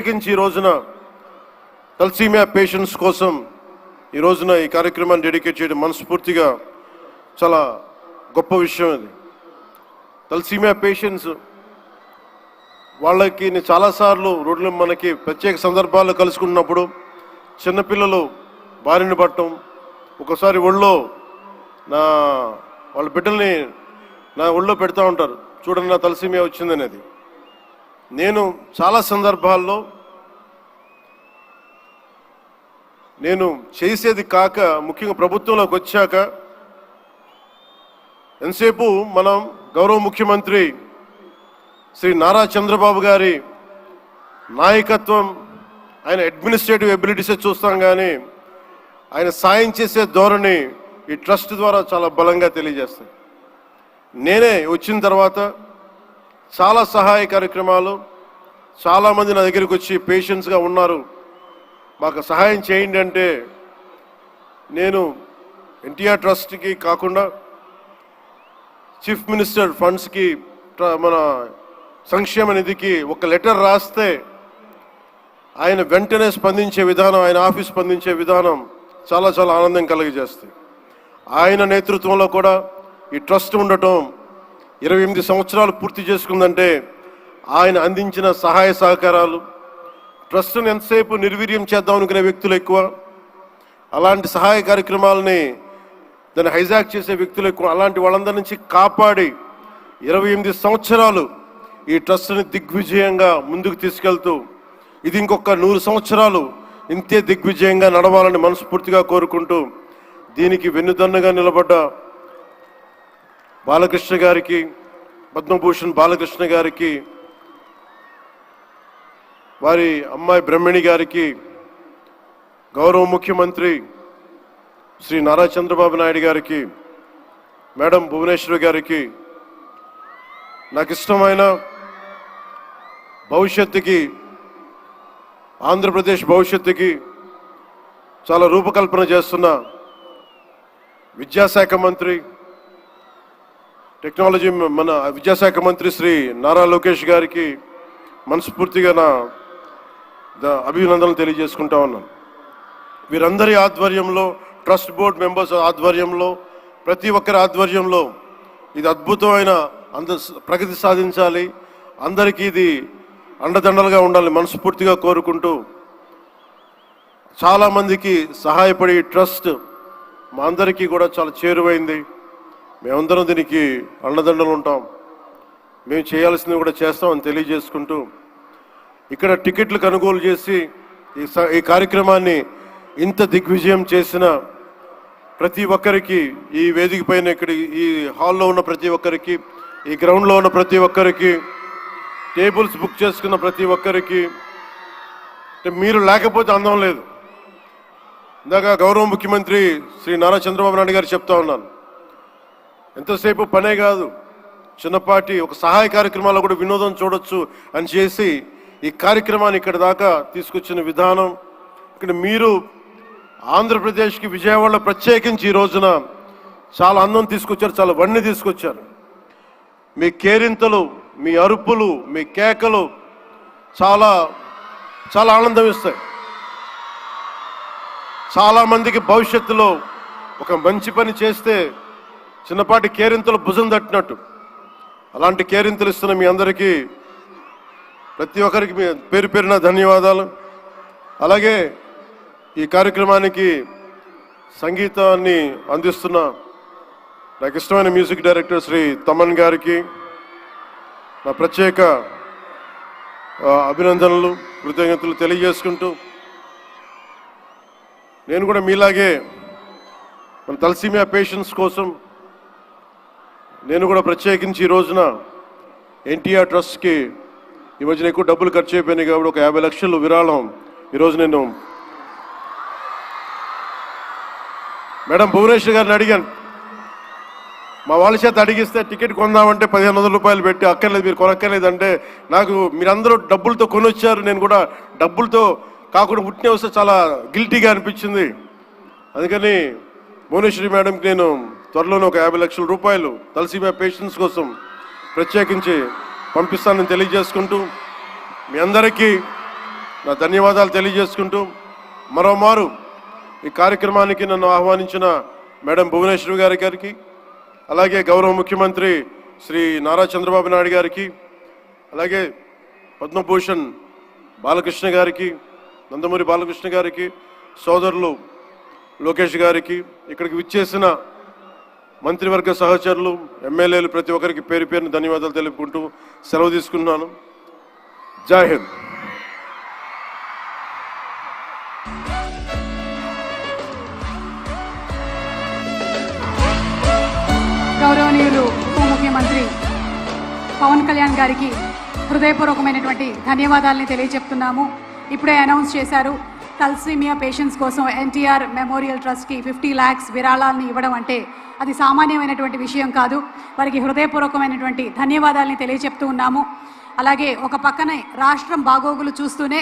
ఈ రోజున thalassaemia patients కోసం ఈ రోజున ఈ కార్యక్రమాన్ని డెడికేట్ చేయడం మనస్ఫూర్తిగా చాలా గొప్ప విషయం. అది తలసీమియా పేషెంట్స్ వాళ్ళకి నేను చాలాసార్లు రోడ్లు మనకి ప్రత్యేక సందర్భాల్లో కలుసుకున్నప్పుడు చిన్నపిల్లలు బారిన పడటం, ఒకసారి ఒళ్ళో వాళ్ళ బిడ్డల్ని నా ఒళ్ళో పెడతా ఉంటారు, చూడండి నా తలసీమియా వచ్చిందనేది. నేను చాలా సందర్భాల్లో నేను చేసేది కాక ముఖ్యంగా ప్రభుత్వంలోకి వచ్చాక ఎంతసేపు మనం గౌరవ ముఖ్యమంత్రి శ్రీ నారా చంద్రబాబు గారి నాయకత్వం, ఆయన అడ్మినిస్ట్రేటివ్ ఎబిలిటీసే చూస్తాం, కానీ ఆయన సాయం చేసే ధోరణి ఈ ట్రస్ట్ ద్వారా చాలా బలంగా తెలియజేస్తాయి. నేనే వచ్చిన తర్వాత చాలా సహాయ కార్యక్రమాలు, చాలామంది నా దగ్గరికి వచ్చి పేషెంట్స్గా ఉన్నారు, మాకు సహాయం చేయండి అంటే నేను ఎన్టీఆర్ ట్రస్ట్కి కాకుండా చీఫ్ మినిస్టర్ ఫండ్స్కి, మన సంక్షేమ నిధికి ఒక లెటర్ రాస్తే ఆయన వెంటనే స్పందించే విధానం, ఆయన ఆఫీస్ స్పందించే విధానం చాలా చాలా ఆనందం కలిగజేస్తాయి. ఆయన నేతృత్వంలో కూడా ఈ ట్రస్ట్ ఉండటం 28 సంవత్సరాలు పూర్తి చేసుకుందంటే ఆయన అందించిన సహాయ సహకారాలు, ట్రస్ట్ను ఎంతసేపు నిర్వీర్యం చేద్దాం అనుకునే వ్యక్తులు ఎక్కువ, అలాంటి సహాయ కార్యక్రమాలని దాన్ని హైజాక్ చేసే వ్యక్తులు ఎక్కువ. అలాంటి వాళ్ళందరి నుంచి కాపాడి 28 సంవత్సరాలు ఈ ట్రస్ట్ని దిగ్విజయంగా ముందుకు తీసుకెళ్తూ ఇది ఇంకొక 100 సంవత్సరాలు ఇంతే దిగ్విజయంగా నడవాలని మనస్ఫూర్తిగా కోరుకుంటూ, దీనికి వెన్నుదన్నుగా నిలబడ్డ బాలకృష్ణ గారికి, పద్మభూషణ్ బాలకృష్ణ గారికి, వారి అమ్మాయి బ్రహ్మణి గారికి, గౌరవ ముఖ్యమంత్రి శ్రీ నారా చంద్రబాబు నాయుడు గారికి, మేడం భువనేశ్వరి గారికి, నాకు ఇష్టమైన భవిష్యత్తుకి, ఆంధ్రప్రదేశ్ భవిష్యత్తుకి చాలా రూపకల్పన చేస్తున్న విద్యాశాఖ మంత్రి, టెక్నాలజీ మన విద్యాశాఖ మంత్రి శ్రీ నారా లోకేష్ గారికి మనస్ఫూర్తిగా నా అభినందనలు తెలియజేసుకుంటా ఉన్నాను. వీరందరి ఆధ్వర్యంలో, ట్రస్ట్ బోర్డ్ మెంబర్స్ ఆధ్వర్యంలో, ప్రతి ఒక్కరి ఆధ్వర్యంలో ఇది అద్భుతమైన ప్రగతి సాధించాలి, అందరికీ ఇది అండదండలుగా ఉండాలి మనస్ఫూర్తిగా కోరుకుంటూ, చాలామందికి సహాయపడి ట్రస్ట్ మా అందరికీ కూడా చాలా చేరువైంది. మేమందరం దీనికి అండదండలు ఉంటాం, మేము చేయాల్సింది కూడా చేస్తామని తెలియజేసుకుంటూ, ఇక్కడ టికెట్లు కొనుగోలు చేసి ఈ కార్యక్రమాన్ని ఇంత దిగ్విజయం చేసిన ప్రతి ఒక్కరికి, ఈ వేదిక పైన ఇక్కడ ఈ హాల్లో ఉన్న ప్రతి ఒక్కరికి, ఈ గ్రౌండ్లో ఉన్న ప్రతి ఒక్కరికి, టేబుల్స్ బుక్ చేసుకున్న ప్రతి ఒక్కరికి, మీరు లేకపోతే అందం లేదు. ఇందాక గౌరవ ముఖ్యమంత్రి శ్రీ నారా చంద్రబాబు నాయుడు గారు చెప్తా ఉన్నాను, ఎంతసేపు పనే కాదు, చిన్నపాటి ఒక సహాయ కార్యక్రమాల్లో కూడా వినోదం చూడొచ్చు అని చేసి ఈ కార్యక్రమాన్ని ఇక్కడ దాకా తీసుకొచ్చిన విధానం, ఇక్కడ మీరు ఆంధ్రప్రదేశ్కి విజయవాడలో ప్రత్యేకించి ఈ రోజున చాలా అందం తీసుకొచ్చారు, చాలా వన్నె తీసుకొచ్చారు. మీ కేరింతలు, మీ అరుపులు, మీ కేకలు చాలా చాలా ఆనందం ఇస్తాయి. చాలామందికి భవిష్యత్తులో ఒక మంచి పని చేస్తే చిన్నపాటి కేరింతలు భుజం తట్టినట్టు, అలాంటి కేరింతలు ఇస్తున్న మీ అందరికీ, ప్రతి ఒక్కరికి మీ పేరు పేరున ధన్యవాదాలు. అలాగే ఈ కార్యక్రమానికి సంగీతాన్ని అందిస్తున్న నాకు ఇష్టమైన మ్యూజిక్ డైరెక్టర్ శ్రీ తమన్ గారికి నా ప్రత్యేక అభినందనలు, కృతజ్ఞతలు తెలియజేసుకుంటూ, నేను కూడా మీలాగే మన తలసీమియా పేషెంట్స్ కోసం నేను కూడా ప్రత్యేకించి ఈ రోజున ఎన్టీఆర్ ట్రస్ట్కి ఈ మధ్యన ఎక్కువ డబ్బులు ఖర్చు అయిపోయినాయి కాబట్టి ఒక 50 లక్షలు విరాళం ఈరోజు నేను మేడం భువనేశ్వర్ గారిని అడిగాను. మా వాళ్ళ చేత అడిగిస్తే టికెట్ కొందామంటే 1500 రూపాయలు పెట్టి, అక్కర్లేదు మీరు కొనక్కర్లేదంటే, నాకు మీరందరూ డబ్బులతో కొనొచ్చారు, నేను కూడా డబ్బులతో కాకుండా ఉట్టినే వస్తే చాలా గిల్టీగా అనిపించింది. అందుకని భువనేశ్వరి మేడంకి నేను త్వరలోనే ఒక 50 లక్షల రూపాయలు తలసీమియా పేషెంట్స్ కోసం ప్రత్యేకించి పంపిస్తానని తెలియజేసుకుంటూ, మీ అందరికీ నా ధన్యవాదాలు తెలియజేసుకుంటూ మరోమారు ఈ కార్యక్రమానికి నన్ను ఆహ్వానించిన మేడం భువనేశ్వరి గారికి, అలాగే గౌరవ ముఖ్యమంత్రి శ్రీ నారా చంద్రబాబు నాయుడు గారికి, అలాగే పద్మభూషణ్ బాలకృష్ణ గారికి, నందమూరి బాలకృష్ణ గారికి, సోదరులు లోకేష్ గారికి, ఇక్కడికి విచ్చేసిన మంత్రివర్గ సహచరులు, ఎమ్మెల్యేలు ప్రతి ఒక్కరికి పేరు పేరుని ధన్యవాదాలు తెలుపుకుంటూ సెలవు తీసుకున్నాను. జై హింద్. గౌరవనీయులు ఉప ముఖ్యమంత్రి పవన్ కళ్యాణ్ గారికి హృదయపూర్వకమైనటువంటి ధన్యవాదాలని తెలియజెప్తున్నాము. ఇప్పుడే అనౌన్స్ చేశారు, తలసేమియా పేషెంట్స్ కోసం ఎన్టీఆర్ మెమోరియల్ ట్రస్ట్కి 50 lakhs విరాళాలను ఇవ్వడం అంటే అది సామాన్యమైనటువంటి విషయం కాదు. వారికి హృదయపూర్వకమైనటువంటి ధన్యవాదాలని తెలియజెప్తూ ఉన్నాము. అలాగే ఒక పక్కనే రాష్ట్రం బాగోగులు చూస్తూనే